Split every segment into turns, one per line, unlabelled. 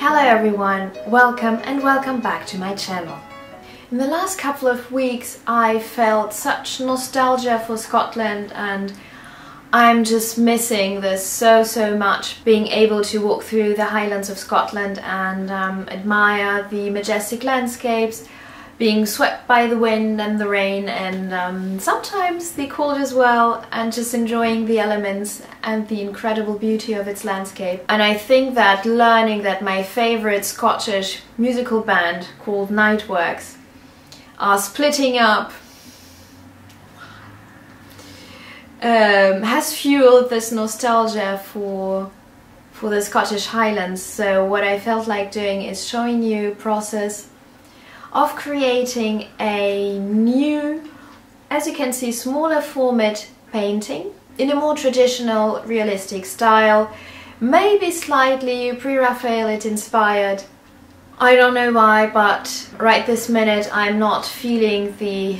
Hello everyone, welcome and welcome back to my channel. In the last couple of weeks I felt such nostalgia for Scotland and I'm just missing this so much, being able to walk through the Highlands of Scotland and admire the majestic landscapes, being swept by the wind and the rain and sometimes the cold as well, and just enjoying the elements and the incredible beauty of its landscape. And I think that learning that my favorite Scottish musical band called Nightworks are splitting up has fueled this nostalgia for the Scottish Highlands. So what I felt like doing is showing you a process of creating a new, as you can see, smaller format painting in a more traditional realistic style, maybe slightly Pre-Raphaelite inspired. I don't know why, but right this minute I'm not feeling the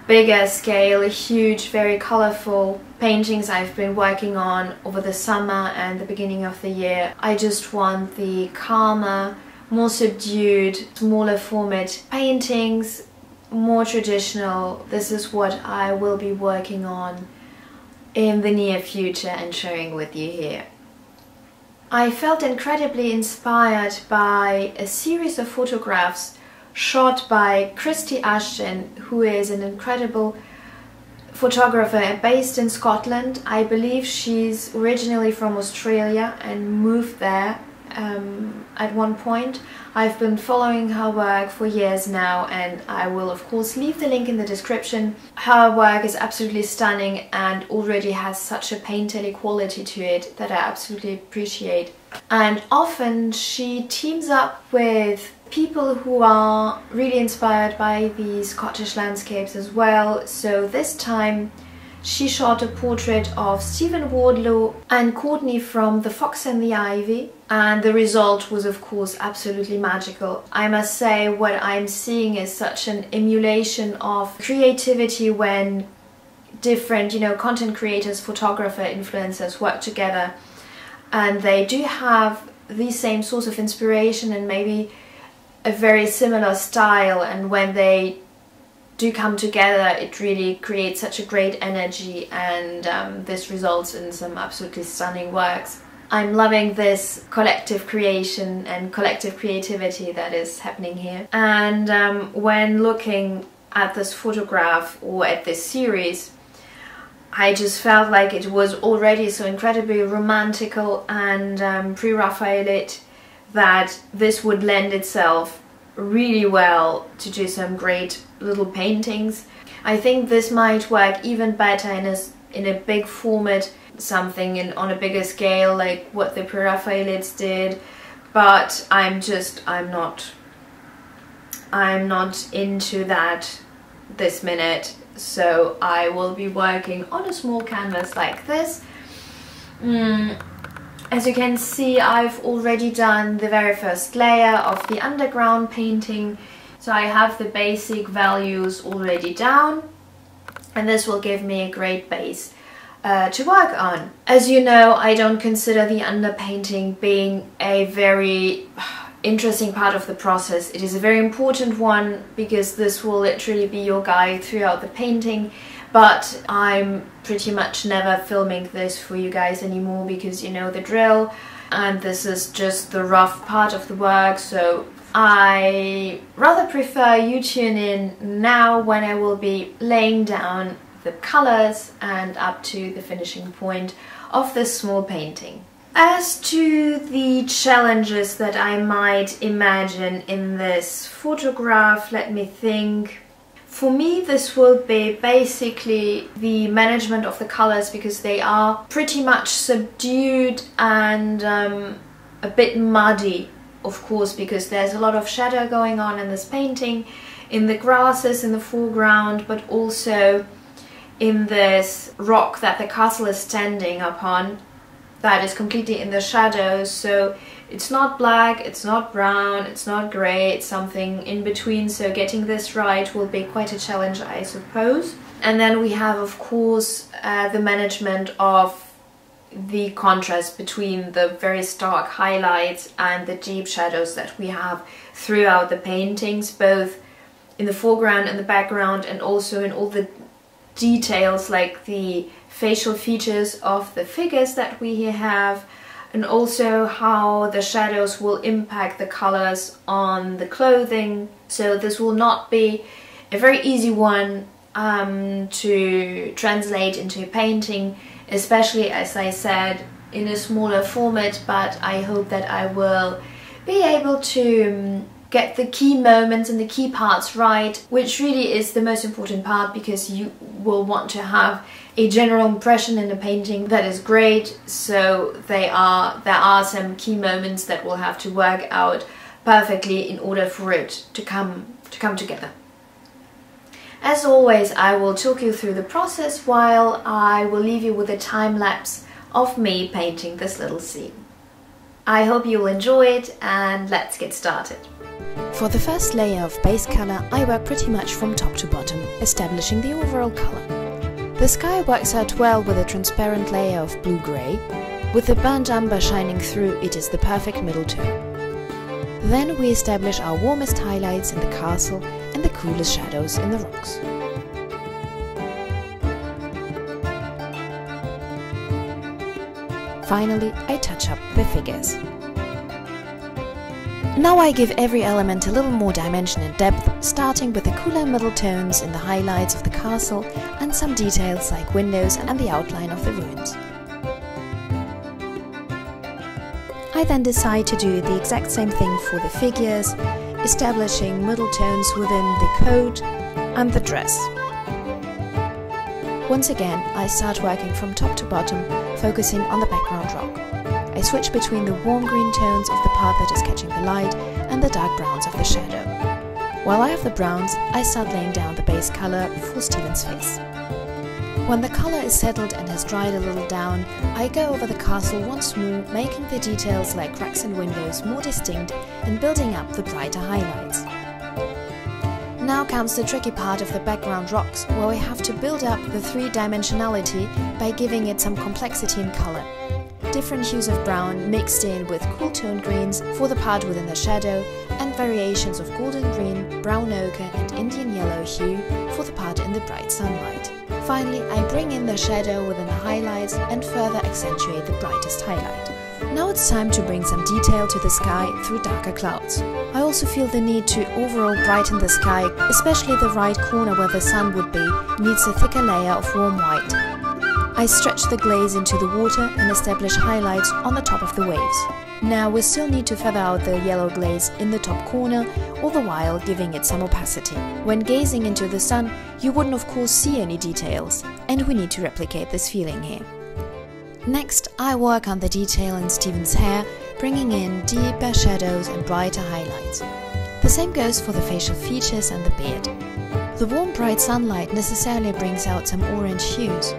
bigger scale, huge, very colorful paintings I've been working on over the summer and the beginning of the year. I just want the calmer, more subdued, smaller format paintings, more traditional. This is what I will be working on in the near future and sharing with you here. I felt incredibly inspired by a series of photographs shot by Kristy Ashton, who is an incredible photographer based in Scotland. I believe she's originally from Australia and moved there at one point. I've been following her work for years now and I will of course leave the link in the description. Her work is absolutely stunning and already has such a painterly quality to it that I absolutely appreciate. And often she teams up with people who are really inspired by the Scottish landscapes as well. So this time she shot a portrait of Stephen Wardlow and Courtney from The Fox and the Ivy, and the result was of course absolutely magical. I must say what I'm seeing is such an emulation of creativity when different, content creators, photographer, influencers work together and they do have the same source of inspiration and maybe a very similar style, and when they do come together it really creates such a great energy and this results in some absolutely stunning works. I'm loving this collective creation and collective creativity that is happening here. And when looking at this photograph or at this series, I just felt like it was already so incredibly romantical and Pre-Raphaelite that this would lend itself really well to do some great little paintings. I think this might work even better in a big format, something on a bigger scale like what the Preraphaelites did, but I'm not into that this minute, so I will be working on a small canvas like this. As you can see, I've already done the very first layer of the underground painting, so I have the basic values already down, and this will give me a great base to work on. As you know, I don't consider the underpainting being a very interesting part of the process. It is a very important one because this will literally be your guide throughout the painting, but I'm pretty much never filming this for you guys anymore because you know the drill, and this is just the rough part of the work, so I rather prefer you tune in now when I will be laying down the colors and up to the finishing point of this small painting. As to the challenges that I might imagine in this photograph, let me think. For me this will be basically the management of the colors because they are pretty much subdued and a bit muddy, of course, because there's a lot of shadow going on in this painting, in the grasses in the foreground, but also in this rock that the castle is standing upon that is completely in the shadows. So it's not black, it's not brown, it's not grey, it's something in between, so getting this right will be quite a challenge, I suppose. And then we have of course the management of the contrast between the very stark highlights and the deep shadows that we have throughout the paintings, both in the foreground and the background, and also in all the details like the facial features of the figures that we here have, and also how the shadows will impact the colors on the clothing. So this will not be a very easy one to translate into a painting, especially, as I said, in a smaller format, but I hope that I will be able to get the key moments and the key parts right, which really is the most important part, because you will want to have a general impression in a painting that is great. So there are some key moments that will have to work out perfectly in order for it to come together. As always, I will talk you through the process while I will leave you with a time lapse of me painting this little scene. I hope you will enjoy it, and let's get started.
For the first layer of base color, I work pretty much from top to bottom, establishing the overall color. The sky works out well with a transparent layer of blue-grey. With the burnt umber shining through, it is the perfect middle tone. Then we establish our warmest highlights in the castle and the coolest shadows in the rocks. Finally, I touch up the figures. Now I give every element a little more dimension and depth, starting with the cooler middle tones in the highlights of the castle and some details like windows and the outline of the ruins. I then decide to do the exact same thing for the figures, establishing middle tones within the coat and the dress. Once again, I start working from top to bottom, focusing on the background rock. I switch between the warm green tones of the part that is catching the light and the dark browns of the shadow. While I have the browns, I start laying down the base color for Stephen's face. When the color is settled and has dried a little down, I go over the castle once more, making the details like cracks and windows more distinct and building up the brighter highlights. Now comes the tricky part of the background rocks, where we have to build up the three-dimensionality by giving it some complexity in color. Different hues of brown mixed in with cool toned greens for the part within the shadow, and variations of golden green, brown ochre and Indian yellow hue for the part in the bright sunlight. Finally, I bring in the shadow within the highlights and further accentuate the brightest highlight. Now it's time to bring some detail to the sky through darker clouds. I also feel the need to overall brighten the sky, especially the right corner where the sun would be needs a thicker layer of warm white. I stretch the glaze into the water and establish highlights on the top of the waves. Now we still need to feather out the yellow glaze in the top corner, all the while giving it some opacity. When gazing into the sun, you wouldn't of course see any details, and we need to replicate this feeling here. Next, I work on the detail in Stephen's hair, bringing in deeper shadows and brighter highlights. The same goes for the facial features and the beard. The warm bright sunlight necessarily brings out some orange hues.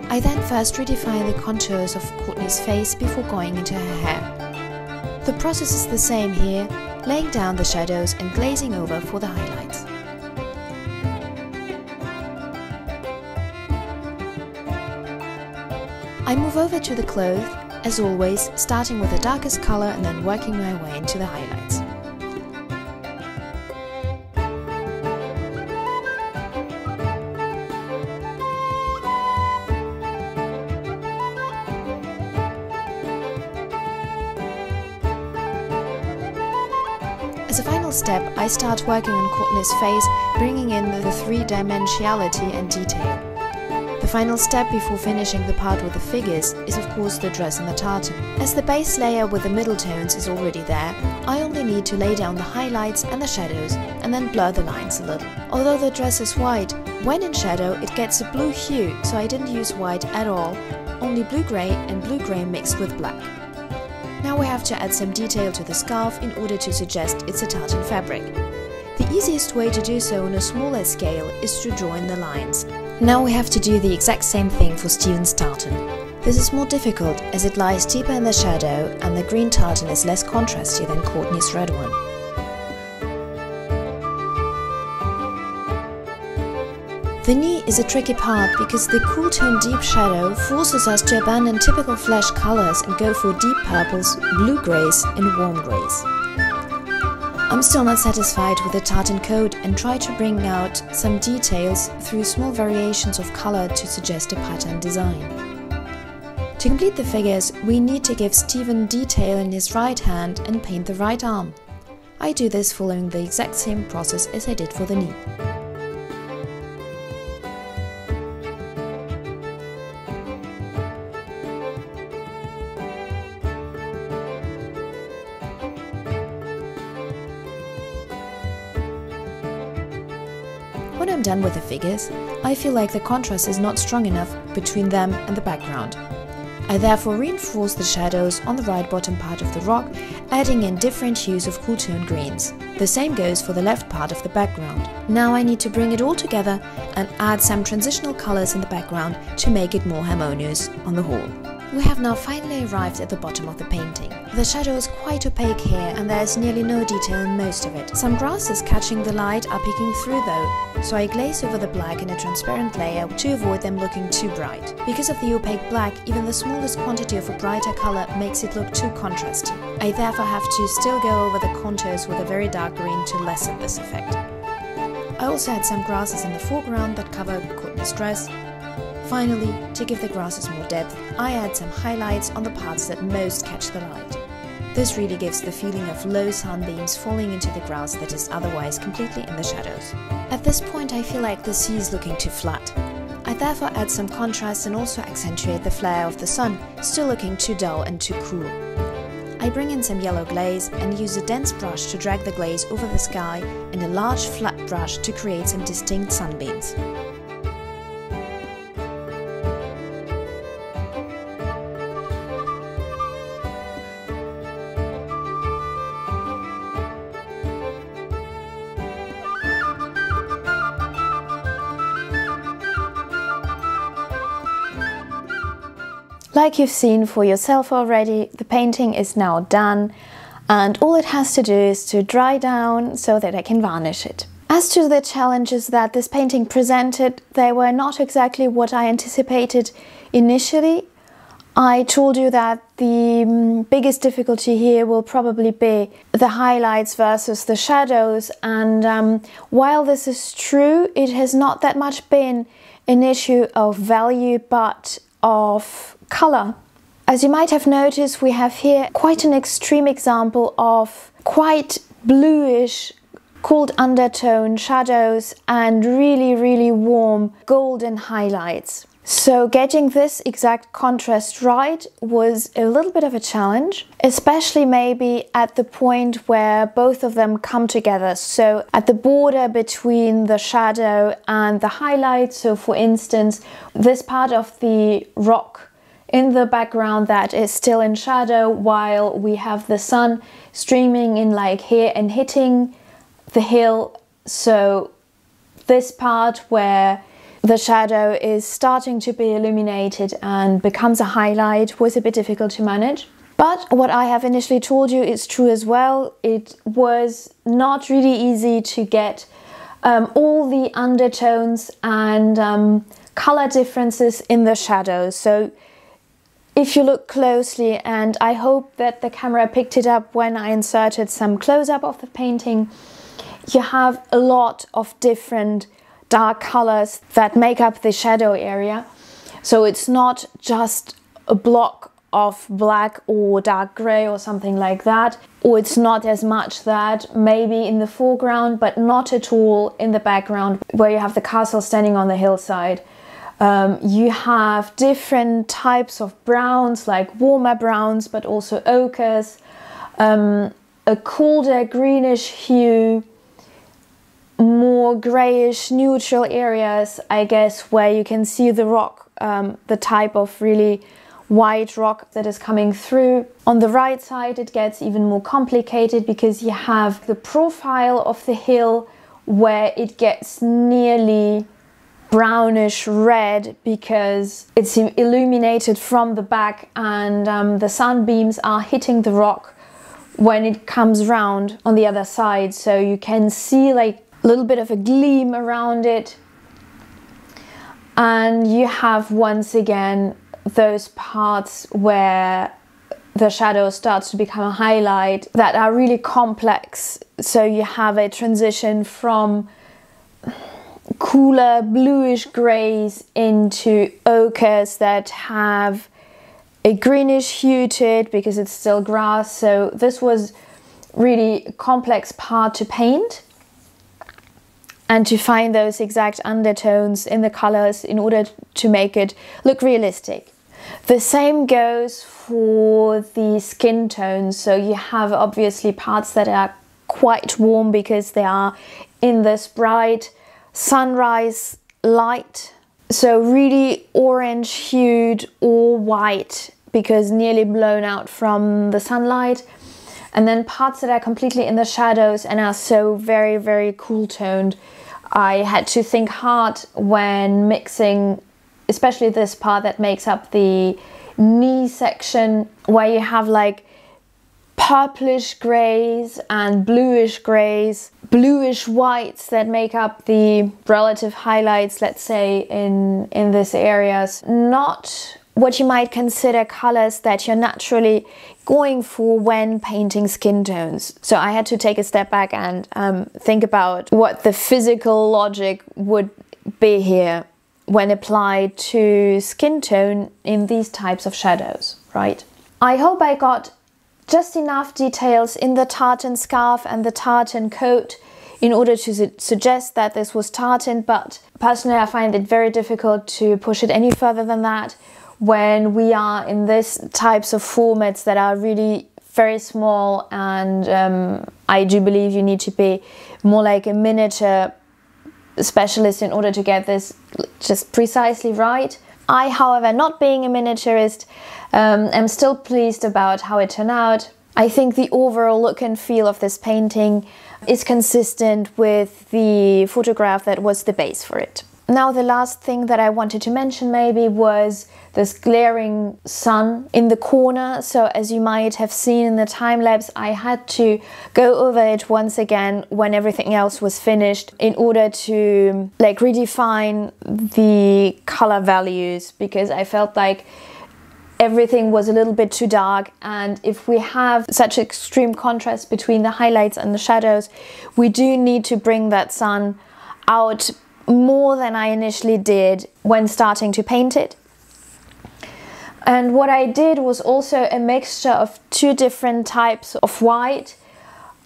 I then first redefine the contours of Courtney's face before going into her hair. The process is the same here, laying down the shadows and glazing over for the highlights. I move over to the clothes, as always, starting with the darkest color and then working my way into the highlights. As a final step, I start working on Courtney's face, bringing in the three-dimensionality and detail. The final step before finishing the part with the figures is of course the dress and the tartan. As the base layer with the middle tones is already there, I only need to lay down the highlights and the shadows and then blur the lines a little. Although the dress is white, when in shadow it gets a blue hue, so I didn't use white at all, only blue-grey and blue-grey mixed with black. Now we have to add some detail to the scarf in order to suggest it's a tartan fabric. The easiest way to do so on a smaller scale is to draw in the lines. Now we have to do the exact same thing for Stephen's tartan. This is more difficult as it lies deeper in the shadow and the green tartan is less contrasty than Courtney's red one. The knee is a tricky part because the cool tone deep shadow forces us to abandon typical flesh colors and go for deep purples, blue greys and warm greys. I'm still not satisfied with the tartan coat and try to bring out some details through small variations of color to suggest a pattern design. To complete the figures, we need to give Stephen detail in his right hand and paint the right arm. I do this following the exact same process as I did for the knee. When I'm done with the figures, I feel like the contrast is not strong enough between them and the background. I therefore reinforce the shadows on the right bottom part of the rock, adding in different hues of cool tone greens. The same goes for the left part of the background. Now I need to bring it all together and add some transitional colors in the background to make it more harmonious on the whole. We have now finally arrived at the bottom of the painting. The shadow is quite opaque here and there is nearly no detail in most of it. Some grasses catching the light are peeking through though, so I glaze over the black in a transparent layer to avoid them looking too bright. Because of the opaque black, even the smallest quantity of a brighter color makes it look too contrasty. I therefore have to still go over the contours with a very dark green to lessen this effect. I also had some grasses in the foreground that cover Courtney's dress. Finally, to give the grasses more depth, I add some highlights on the parts that most catch the light. This really gives the feeling of low sunbeams falling into the grass that is otherwise completely in the shadows. At this point I feel like the sea is looking too flat. I therefore add some contrast and also accentuate the flare of the sun, still looking too dull and too cool. I bring in some yellow glaze and use a dense brush to drag the glaze over the sky and a large flat brush to create some distinct sunbeams.
Like you've seen for yourself already, the painting is now done and all it has to do is to dry down so that I can varnish it. As to the challenges that this painting presented, they were not exactly what I anticipated initially. I told you that the biggest difficulty here will probably be the highlights versus the shadows, and while this is true, it has not that much been an issue of value but of color. As you might have noticed, we have here quite an extreme example of quite bluish, cold undertone shadows and really warm golden highlights. So getting this exact contrast right was a little bit of a challenge, especially maybe at the point where both of them come together. So at the border between the shadow and the highlight. So for instance, this part of the rock in the background that is still in shadow while we have the sun streaming in like here and hitting the hill. So this part where the shadow is starting to be illuminated and becomes a highlight was a bit difficult to manage. But what I have initially told you is true as well. It was not really easy to get all the undertones and color differences in the shadows. So if you look closely, and I hope that the camera picked it up when I inserted some close-up of the painting, you have a lot of different dark colors that make up the shadow area. So it's not just a block of black or dark gray or something like that, or it's not as much that maybe in the foreground but not at all in the background where you have the castle standing on the hillside. You have different types of browns, like warmer browns but also ochres, a colder greenish hue, more grayish neutral areas, I guess, where you can see the rock, the type of really white rock that is coming through. On the right side it gets even more complicated because you have the profile of the hill where it gets nearly brownish red because it's illuminated from the back and the sunbeams are hitting the rock when it comes round on the other side, so you can see like a little bit of a gleam around it. And you have once again those parts where the shadow starts to become a highlight that are really complex. So you have a transition from cooler bluish grays into ochres that have a greenish hue to it because it's still grass. So this was really a complex part to paint and to find those exact undertones in the colors in order to make it look realistic. The same goes for the skin tones. So you have obviously parts that are quite warm because they are in this bright sunrise light. So really orange hued or white because nearly blown out from the sunlight. And then parts that are completely in the shadows and are so very, very cool toned. I had to think hard when mixing, especially this part that makes up the knee section, where you have like purplish grays and bluish grays, bluish whites that make up the relative highlights, let's say, in this areas. Not what you might consider colors that you're naturally going for when painting skin tones. So I had to take a step back and think about what the physical logic would be here when applied to skin tone in these types of shadows, right? I hope I got just enough details in the tartan scarf and the tartan coat in order to suggest that this was tartan, but personally I find it very difficult to push it any further than that when we are in these types of formats that are really very small, and I do believe you need to be more like a miniature specialist in order to get this just precisely right. I, however, not being a miniaturist, am still pleased about how it turned out. I think the overall look and feel of this painting is consistent with the photograph that was the base for it. Now the last thing that I wanted to mention maybe was this glaring sun in the corner. So as you might have seen in the time lapse, I had to go over it once again when everything else was finished in order to like redefine the color values, because I felt like everything was a little bit too dark, and if we have such extreme contrast between the highlights and the shadows, we do need to bring that sun out more than I initially did when starting to paint it. And what I did was also a mixture of two different types of white.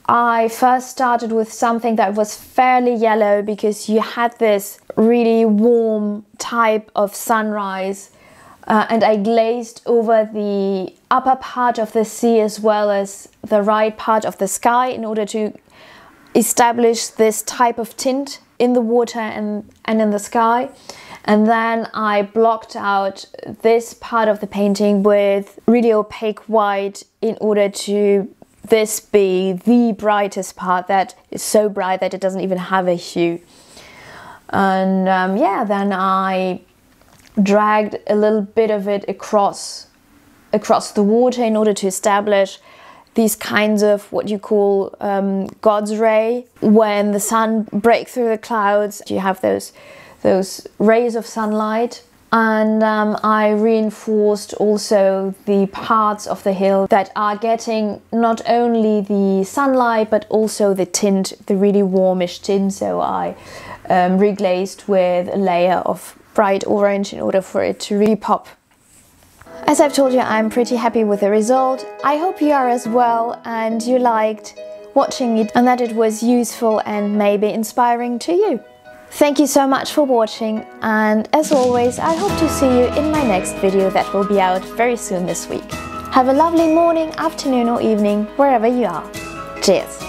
I first started with something that was fairly yellow because you had this really warm type of sunrise, and I glazed over the upper part of the sea as well as the right part of the sky in order to establish this type of tint in the water and in the sky. And then I blocked out this part of the painting with really opaque white in order to this be the brightest part that is so bright that it doesn't even have a hue. And yeah, then I dragged a little bit of it across the water in order to establish these kinds of what you call God's ray. When the sun breaks through the clouds, you have those rays of sunlight. And I reinforced also the parts of the hill that are getting not only the sunlight but also the tint, the really warmish tint. So I reglazed with a layer of bright orange in order for it to really pop. As I've told you, I'm pretty happy with the result. I hope you are as well, and you liked watching it and that it was useful and maybe inspiring to you. Thank you so much for watching, and as always, I hope to see you in my next video that will be out very soon this week. Have a lovely morning, afternoon or evening, wherever you are. Cheers!